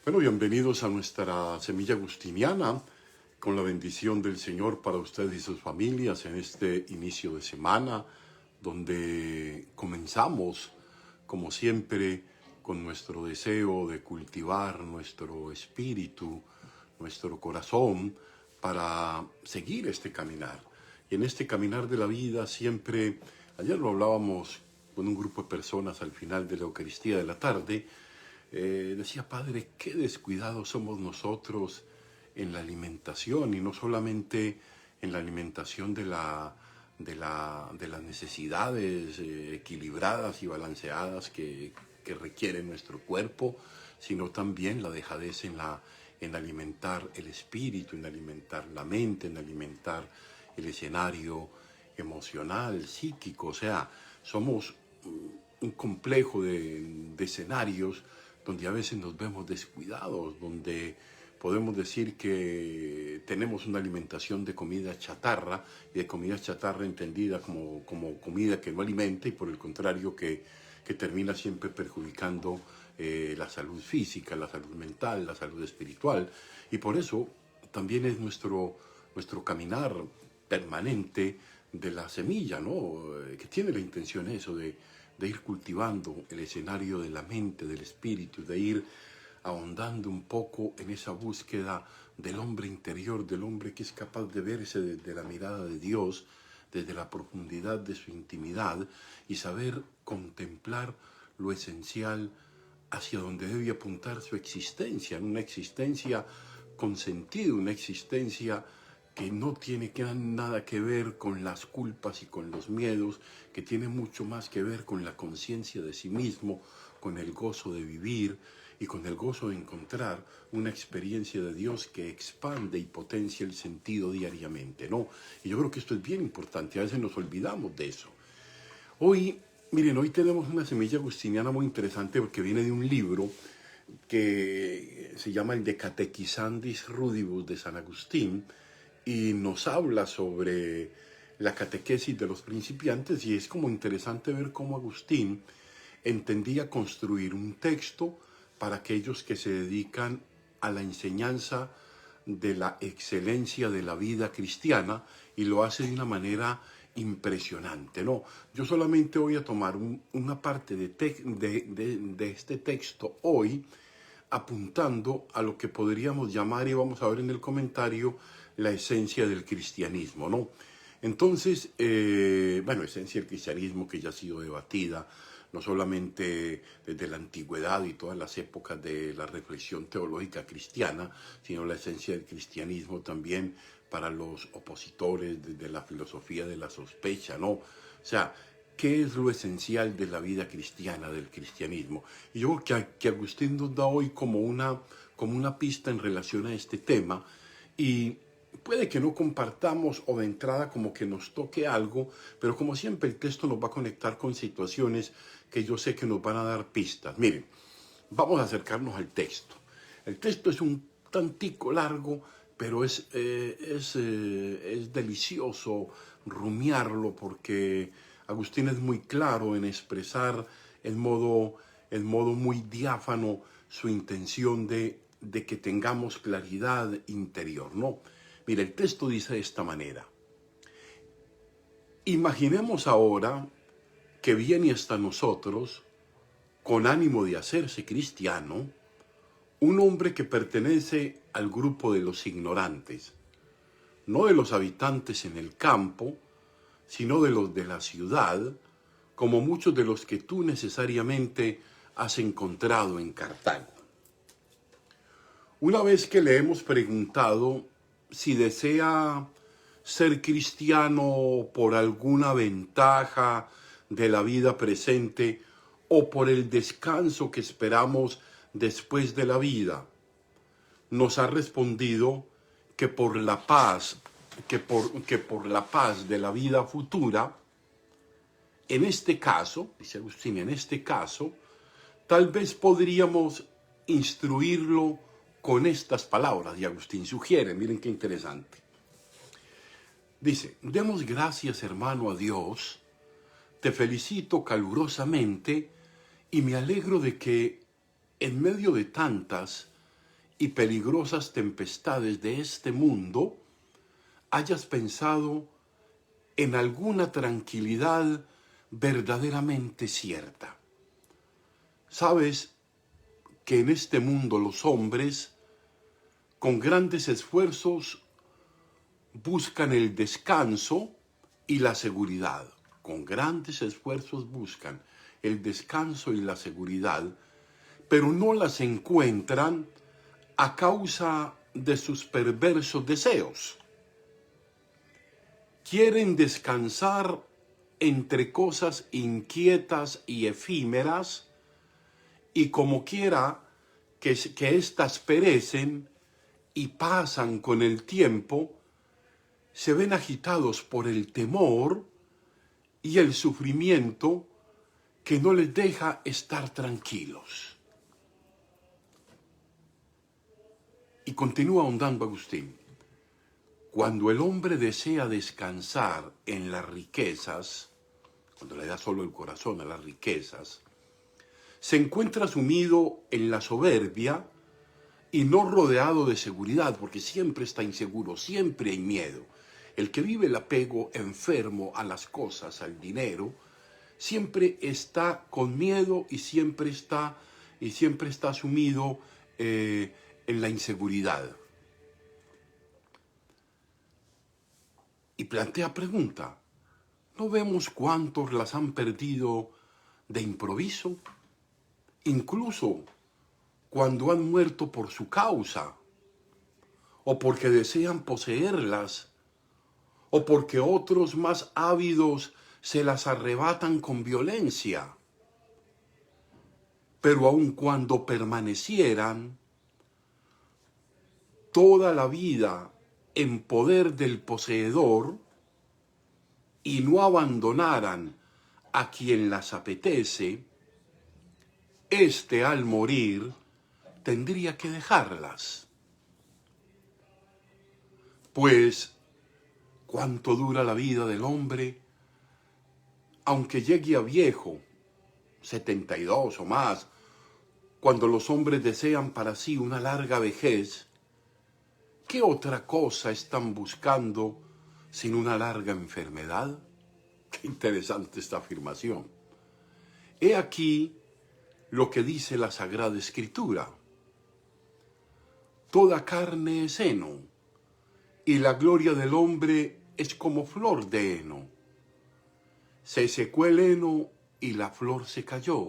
Bueno, bienvenidos a nuestra Semilla Agustiniana, con la bendición del Señor para ustedes y sus familias en este inicio de semana, donde comenzamos, como siempre, con nuestro deseo de cultivar nuestro espíritu, nuestro corazón, para seguir este caminar. Y en este caminar de la vida siempre, ayer lo hablábamos con un grupo de personas al final de la Eucaristía de la tarde, decía, Padre, qué descuidados somos nosotros en la alimentación, y no solamente en la alimentación de las necesidades equilibradas y balanceadas que requiere nuestro cuerpo, sino también la dejadez en alimentar el espíritu, en alimentar la mente, en alimentar el escenario emocional, psíquico. O sea, somos un complejo de escenarios donde a veces nos vemos descuidados, donde podemos decir que tenemos una alimentación de comida chatarra, y de comida chatarra entendida como comida que no alimenta, y por el contrario que termina siempre perjudicando la salud física, la salud mental, la salud espiritual. Y por eso también es nuestro caminar permanente de la semilla, ¿no? Que tiene la intención eso de ir cultivando el escenario de la mente, del espíritu, de ir ahondando un poco en esa búsqueda del hombre interior, del hombre que es capaz de verse desde la mirada de Dios, desde la profundidad de su intimidad, y saber contemplar lo esencial hacia donde debe apuntar su existencia, una existencia con sentido, una existencia que no tiene nada que ver con las culpas y con los miedos, que tiene mucho más que ver con la conciencia de sí mismo, con el gozo de vivir y con el gozo de encontrar una experiencia de Dios que expande y potencia el sentido diariamente, ¿no? Y yo creo que esto es bien importante, a veces nos olvidamos de eso. Hoy tenemos una semilla agustiniana muy interesante porque viene de un libro que se llama el De Catequizandis Rudibus de San Agustín, y nos habla sobre la catequesis de los principiantes, y es como interesante ver cómo Agustín entendía construir un texto para aquellos que se dedican a la enseñanza de la excelencia de la vida cristiana, y lo hace de una manera impresionante, ¿no? Yo solamente voy a tomar una parte de este texto hoy, apuntando a lo que podríamos llamar, y vamos a ver en el comentario, la esencia del cristianismo, ¿no? Entonces, esencia del cristianismo que ya ha sido debatida, no solamente desde la antigüedad y todas las épocas de la reflexión teológica cristiana, sino la esencia del cristianismo también para los opositores desde la filosofía de la sospecha, ¿no? O sea, ¿qué es lo esencial de la vida cristiana, del cristianismo? Y yo creo que Agustín nos da hoy como una pista en relación a este tema, y puede que no compartamos o de entrada como que nos toque algo, pero como siempre el texto nos va a conectar con situaciones que yo sé que nos van a dar pistas. Miren, vamos a acercarnos al texto. El texto es un tantico largo, pero es delicioso rumiarlo, porque Agustín es muy claro en expresar en modo muy diáfano su intención de que tengamos claridad interior, ¿no? Mira, el texto dice de esta manera: imaginemos ahora que viene hasta nosotros, con ánimo de hacerse cristiano, un hombre que pertenece al grupo de los ignorantes, no de los habitantes en el campo, sino de los de la ciudad, como muchos de los que tú necesariamente has encontrado en Cartago. Una vez que le hemos preguntado si desea ser cristiano por alguna ventaja de la vida presente o por el descanso que esperamos después de la vida, nos ha respondido que por la paz, que por la paz de la vida futura. En este caso, dice Agustín, en este caso, tal vez podríamos instruirlo con estas palabras. Y Agustín sugiere, miren qué interesante. Dice: demos gracias, hermano, a Dios. Te felicito calurosamente y me alegro de que en medio de tantas y peligrosas tempestades de este mundo, hayas pensado en alguna tranquilidad verdaderamente cierta. Sabes que en este mundo los hombres, con grandes esfuerzos, buscan el descanso y la seguridad. Con grandes esfuerzos buscan el descanso y la seguridad, pero no las encuentran a causa de sus perversos deseos. Quieren descansar entre cosas inquietas y efímeras, y como quiera que éstas perecen y pasan con el tiempo, se ven agitados por el temor y el sufrimiento que no les deja estar tranquilos. Y continúa ahondando Agustín. Cuando el hombre desea descansar en las riquezas, cuando le da solo el corazón a las riquezas, se encuentra sumido en la soberbia y no rodeado de seguridad, porque siempre está inseguro, siempre hay miedo. El que vive el apego enfermo a las cosas, al dinero, siempre está con miedo y siempre está sumido en la inseguridad. Y plantea pregunta, ¿no vemos cuántos las han perdido de improviso? Incluso cuando han muerto por su causa, o porque desean poseerlas, o porque otros más ávidos se las arrebatan con violencia. Pero aun cuando permanecieran toda la vida en poder del poseedor y no abandonaran a quien las apetece, éste al morir tendría que dejarlas. Pues, ¿cuánto dura la vida del hombre? Aunque llegue a viejo, 72 o más, cuando los hombres desean para sí una larga vejez, ¿qué otra cosa están buscando sin una larga enfermedad? Qué interesante esta afirmación. He aquí lo que dice la Sagrada Escritura. Toda carne es heno, y la gloria del hombre es como flor de heno. Se secó el heno y la flor se cayó.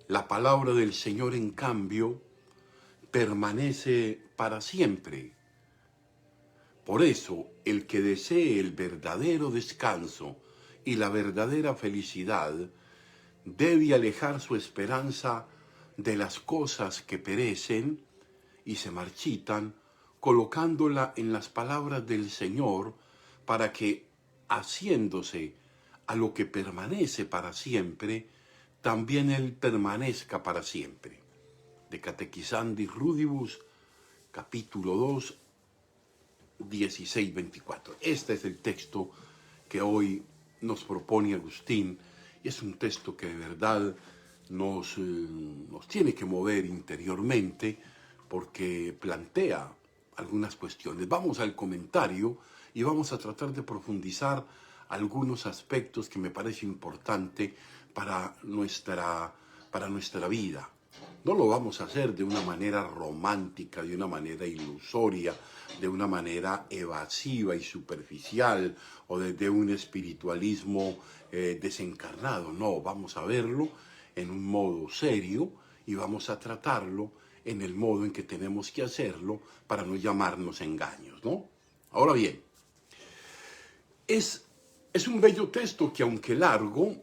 La palabra del Señor, en cambio, permanece para siempre. Por eso, el que desee el verdadero descanso y la verdadera felicidad, debe alejar su esperanza de las cosas que perecen y se marchitan, colocándola en las palabras del Señor, para que, haciéndose a lo que permanece para siempre, también Él permanezca para siempre. De Catequizandis Rudibus, capítulo 2, 16-24. Este es el texto que hoy nos propone Agustín, y es un texto que de verdad nos tiene que mover interiormente, porque plantea algunas cuestiones. Vamos al comentario y vamos a tratar de profundizar algunos aspectos que me parece importante para nuestra vida. No lo vamos a hacer de una manera romántica, de una manera ilusoria, de una manera evasiva y superficial, o desde un espiritualismo desencarnado. No, vamos a verlo en un modo serio y vamos a tratarlo en el modo en que tenemos que hacerlo para no llamarnos engaños, ¿no? Ahora bien, es un bello texto que, aunque largo,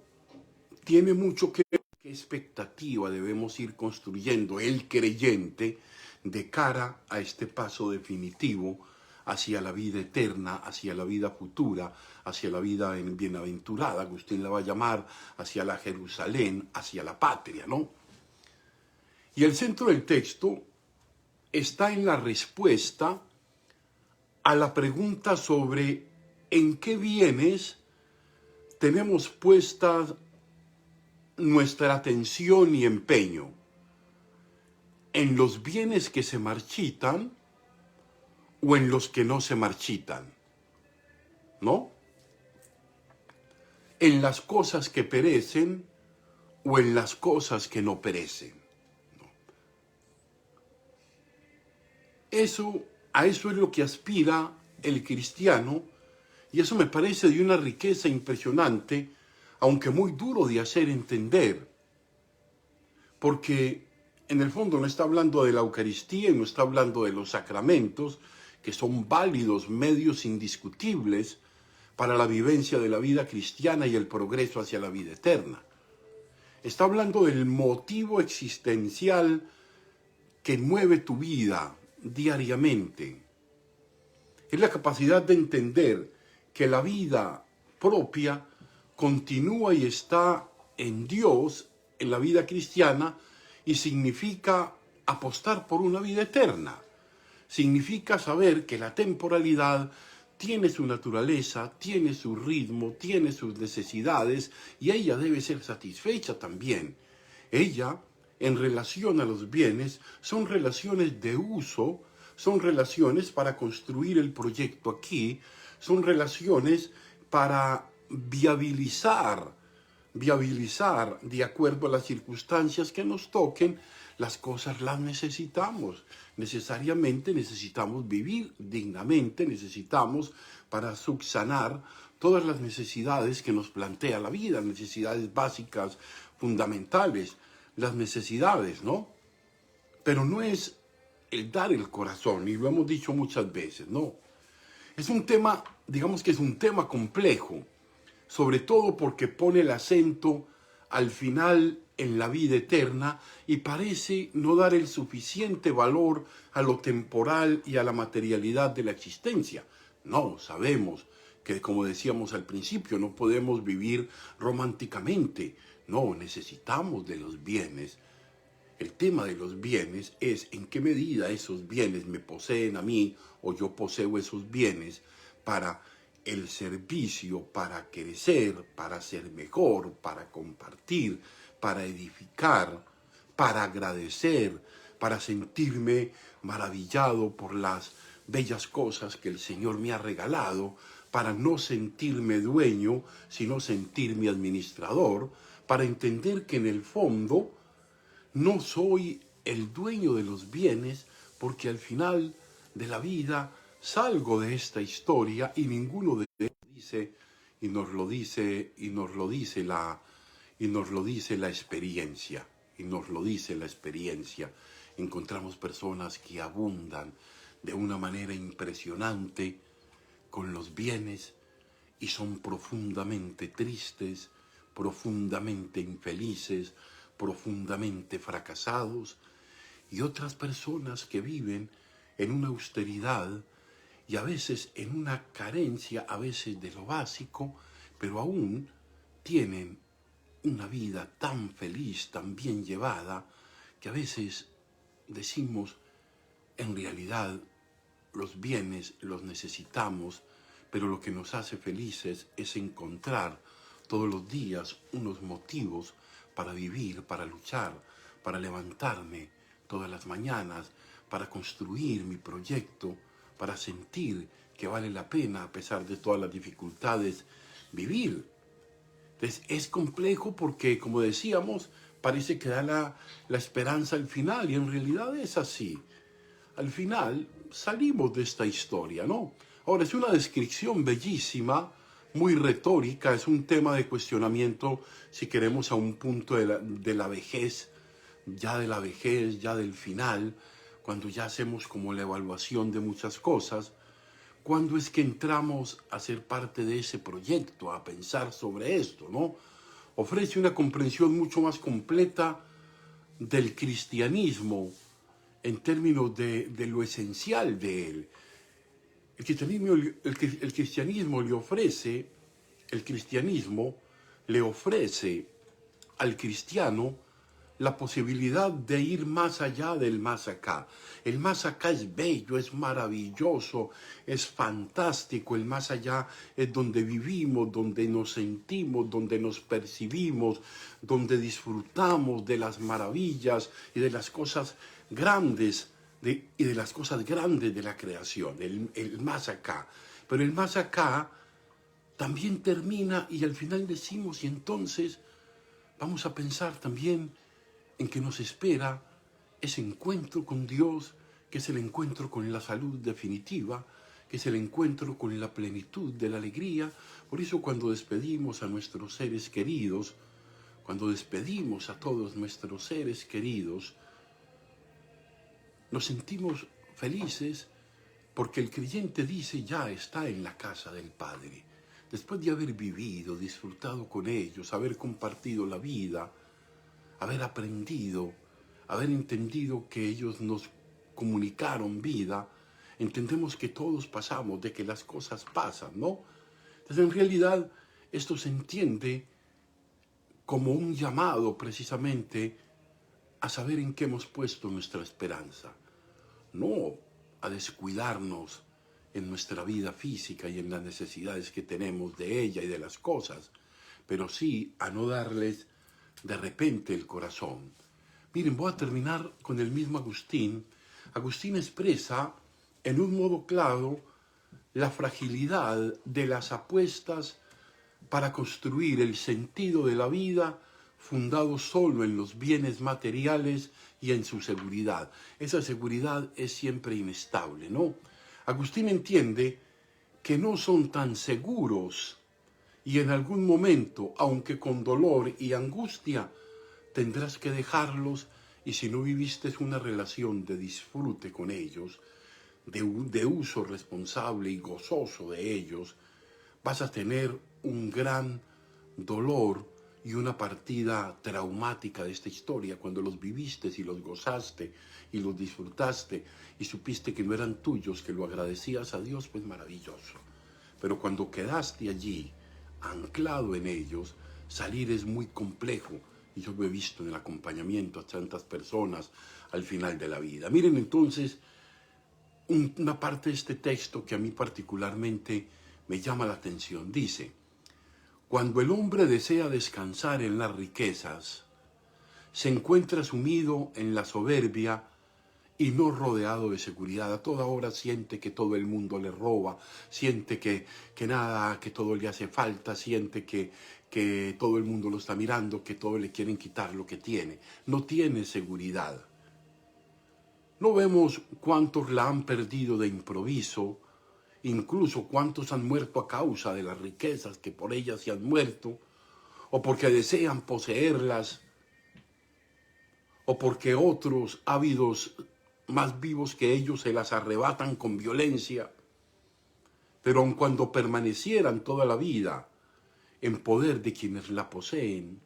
tiene mucho que ver. ¿Qué expectativa debemos ir construyendo el creyente de cara a este paso definitivo hacia la vida eterna, hacia la vida futura, hacia la vida bienaventurada? Agustín la va a llamar hacia la Jerusalén, hacia la patria, ¿no? Y el centro del texto está en la respuesta a la pregunta sobre en qué bienes tenemos puesta nuestra atención y empeño. en los bienes que se marchitan o en los que no se marchitan, ¿no? En las cosas que perecen o en las cosas que no perecen. A eso es lo que aspira el cristiano, y eso me parece de una riqueza impresionante, aunque muy duro de hacer entender, porque en el fondo no está hablando de la Eucaristía y no está hablando de los sacramentos, que son válidos medios indiscutibles para la vivencia de la vida cristiana y el progreso hacia la vida eterna. Está hablando del motivo existencial que mueve tu vida diariamente. Es la capacidad de entender que la vida propia continúa y está en Dios, en la vida cristiana, y significa apostar por una vida eterna. Significa saber que la temporalidad tiene su naturaleza, tiene su ritmo, tiene sus necesidades, y ella debe ser satisfecha también. Ella, en relación a los bienes, son relaciones de uso, son relaciones para construir el proyecto aquí, son relaciones para viabilizar de acuerdo a las circunstancias que nos toquen. Las cosas las necesitamos, necesariamente necesitamos vivir dignamente, necesitamos para subsanar todas las necesidades que nos plantea la vida, necesidades básicas, fundamentales, las necesidades, ¿no? Pero no es el dar el corazón, y lo hemos dicho muchas veces, no. Es un tema, digamos que es un tema complejo, sobre todo porque pone el acento al final en la vida eterna y parece no dar el suficiente valor a lo temporal y a la materialidad de la existencia. No, sabemos que, como decíamos al principio, no podemos vivir románticamente. No, necesitamos de los bienes. El tema de los bienes es en qué medida esos bienes me poseen a mí o yo poseo esos bienes para el servicio, para crecer, para ser mejor, para compartir, para edificar, para agradecer, para sentirme maravillado por las bellas cosas que el Señor me ha regalado, para no sentirme dueño, sino sentirme administrador, para entender que en el fondo no soy el dueño de los bienes, porque al final de la vida salgo de esta historia y ninguno de ellos dice, y nos lo dice la experiencia, Encontramos personas que abundan de una manera impresionante con los bienes y son profundamente tristes, profundamente infelices, profundamente fracasados, y otras personas que viven en una austeridad y a veces en una carencia, a veces de lo básico, pero aún tienen una vida tan feliz, tan bien llevada, que a veces decimos, en realidad, los bienes los necesitamos, pero lo que nos hace felices es encontrar todos los días unos motivos para vivir, para luchar, para levantarme todas las mañanas, para construir mi proyecto, para sentir que vale la pena, a pesar de todas las dificultades, vivir. Entonces, es complejo porque, como decíamos, parece que da la esperanza al final, y en realidad es así. Al final salimos de esta historia, ¿no? Ahora, es una descripción bellísima, muy retórica, es un tema de cuestionamiento, si queremos, a un punto de la vejez, ya del final, cuando ya hacemos como la evaluación de muchas cosas. ¿Cuándo es que entramos a ser parte de ese proyecto, a pensar sobre esto, ¿no? Ofrece una comprensión mucho más completa del cristianismo en términos de lo esencial de él. El cristianismo le ofrece al cristiano la posibilidad de ir más allá del más acá. El más acá es bello, es maravilloso, es fantástico. El más allá es donde vivimos, donde nos sentimos, donde nos percibimos, donde disfrutamos de las maravillas y de las cosas grandes y de las cosas grandes de la creación, el más acá. Pero el más acá también termina y al final decimos, y entonces vamos a pensar también en que nos espera ese encuentro con Dios, que es el encuentro con la salud definitiva, que es el encuentro con la plenitud de la alegría. Por eso cuando despedimos a nuestros seres queridos, cuando despedimos a todos nuestros seres queridos, nos sentimos felices porque el creyente dice, ya está en la casa del Padre. Después de haber vivido, disfrutado con ellos, haber compartido la vida, haber aprendido, haber entendido que ellos nos comunicaron vida, entendemos que todos pasamos, de que las cosas pasan, ¿no? Entonces, en realidad, esto se entiende como un llamado precisamente a saber en qué hemos puesto nuestra esperanza. No a descuidarnos en nuestra vida física y en las necesidades que tenemos de ella y de las cosas, pero sí a no darles de repente el corazón. Miren, voy a terminar con el mismo Agustín. Agustín expresa en un modo claro la fragilidad de las apuestas para construir el sentido de la vida fundado solo en los bienes materiales y en su seguridad. Esa seguridad es siempre inestable, ¿no? Agustín entiende que no son tan seguros y en algún momento, aunque con dolor y angustia, tendrás que dejarlos, y si no viviste una relación de disfrute con ellos, de uso responsable y gozoso de ellos, vas a tener un gran dolor y una partida traumática de esta historia. Cuando los viviste y los gozaste y los disfrutaste y supiste que no eran tuyos, que lo agradecías a Dios, pues maravilloso. Pero cuando quedaste allí, anclado en ellos, salir es muy complejo. Y yo lo he visto en el acompañamiento a tantas personas al final de la vida. Miren entonces una parte de este texto que a mí particularmente me llama la atención. Dice, cuando el hombre desea descansar en las riquezas, se encuentra sumido en la soberbia y no rodeado de seguridad. A toda hora siente que todo el mundo le roba, siente que nada, que todo le hace falta, siente que todo el mundo lo está mirando, que todo le quieren quitar lo que tiene. No tiene seguridad. No vemos cuántos la han perdido de improviso, incluso cuántos han muerto a causa de las riquezas que por ellas se han muerto, o porque desean poseerlas, o porque otros ávidos más vivos que ellos se las arrebatan con violencia. Pero aun cuando permanecieran toda la vida en poder de quienes la poseen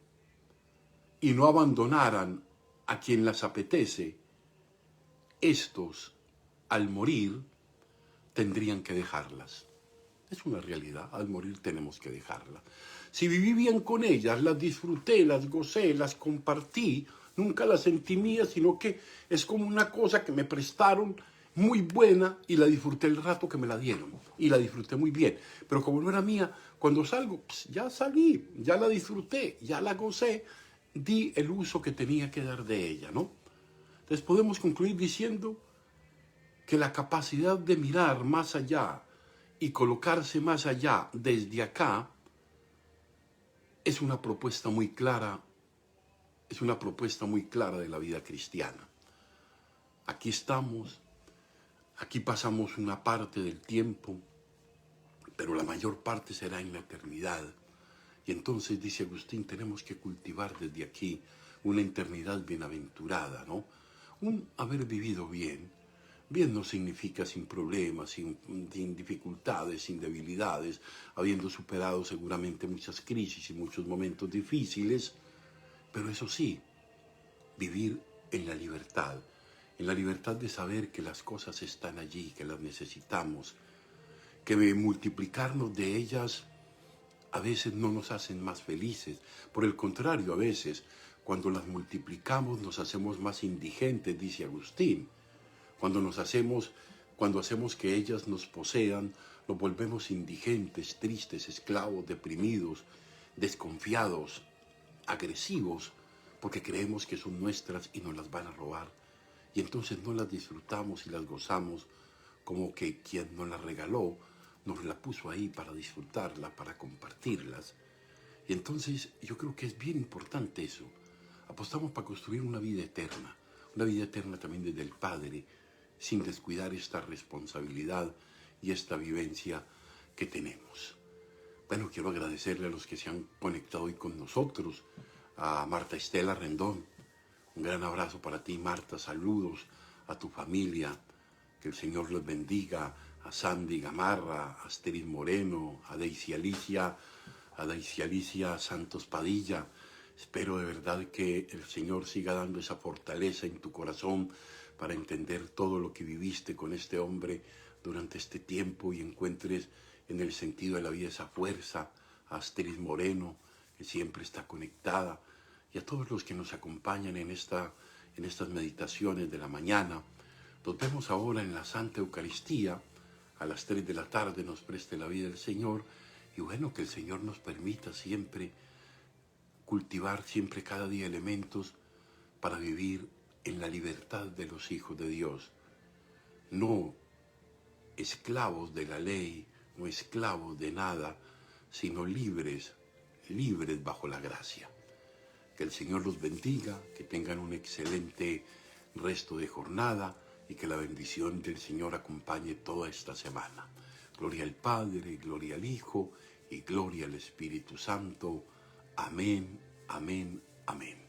y no abandonaran a quien las apetece, estos, al morir, tendrían que dejarlas. Es una realidad, al morir tenemos que dejarlas. Si viví bien con ellas, las disfruté, las gocé, las compartí, nunca las sentí mías, sino que es como una cosa que me prestaron muy buena y la disfruté el rato que me la dieron. Y la disfruté muy bien. Pero como no era mía, cuando salgo, pues ya salí, ya la disfruté, ya la gocé, di el uso que tenía que dar de ella, ¿no? Entonces podemos concluir diciendo que la capacidad de mirar más allá y colocarse más allá desde acá es una propuesta muy clara, de la vida cristiana. Aquí estamos, aquí pasamos una parte del tiempo, pero la mayor parte será en la eternidad. Y entonces, dice Agustín, tenemos que cultivar desde aquí una eternidad bienaventurada, ¿no? Un haber vivido bien. Bien no significa sin problemas, sin dificultades, sin debilidades, habiendo superado seguramente muchas crisis y muchos momentos difíciles, pero eso sí, vivir en la libertad de saber que las cosas están allí, que las necesitamos, que multiplicarnos de ellas a veces no nos hacen más felices, por el contrario, a veces Cuando las multiplicamos nos hacemos más indigentes, dice Agustín. Cuando hacemos que ellas nos posean, nos volvemos indigentes, tristes, esclavos, deprimidos, desconfiados, agresivos, porque creemos que son nuestras y nos las van a robar. Y entonces no las disfrutamos y las gozamos como que quien nos las regaló nos la puso ahí para disfrutarla, para compartirlas. Y entonces yo creo que es bien importante eso. Apostamos para construir una vida eterna también desde el Padre, sin descuidar esta responsabilidad y esta vivencia que tenemos. Bueno, quiero agradecerle a los que se han conectado hoy con nosotros, a Marta Estela Rendón. Un gran abrazo para ti, Marta, saludos a tu familia, que el Señor los bendiga, a Sandy Gamarra, a Asteris Moreno, a Daisy Alicia Santos Padilla. Espero de verdad que el Señor siga dando esa fortaleza en tu corazón para entender todo lo que viviste con este hombre durante este tiempo y encuentres en el sentido de la vida esa fuerza. A Asteris Moreno, que siempre está conectada, y a todos los que nos acompañan en estas meditaciones de la mañana. Nos vemos ahora en la Santa Eucaristía, a las 3 de la tarde nos preste la vida el Señor, y bueno, que el Señor nos permita siempre cultivar siempre cada día elementos para vivir en la libertad de los hijos de Dios, no esclavos de la ley, no esclavos de nada, sino libres bajo la gracia. Que el Señor los bendiga, que tengan un excelente resto de jornada y que la bendición del Señor acompañe toda esta semana. Gloria al Padre, gloria al Hijo y gloria al Espíritu Santo. Amén, amén, amén.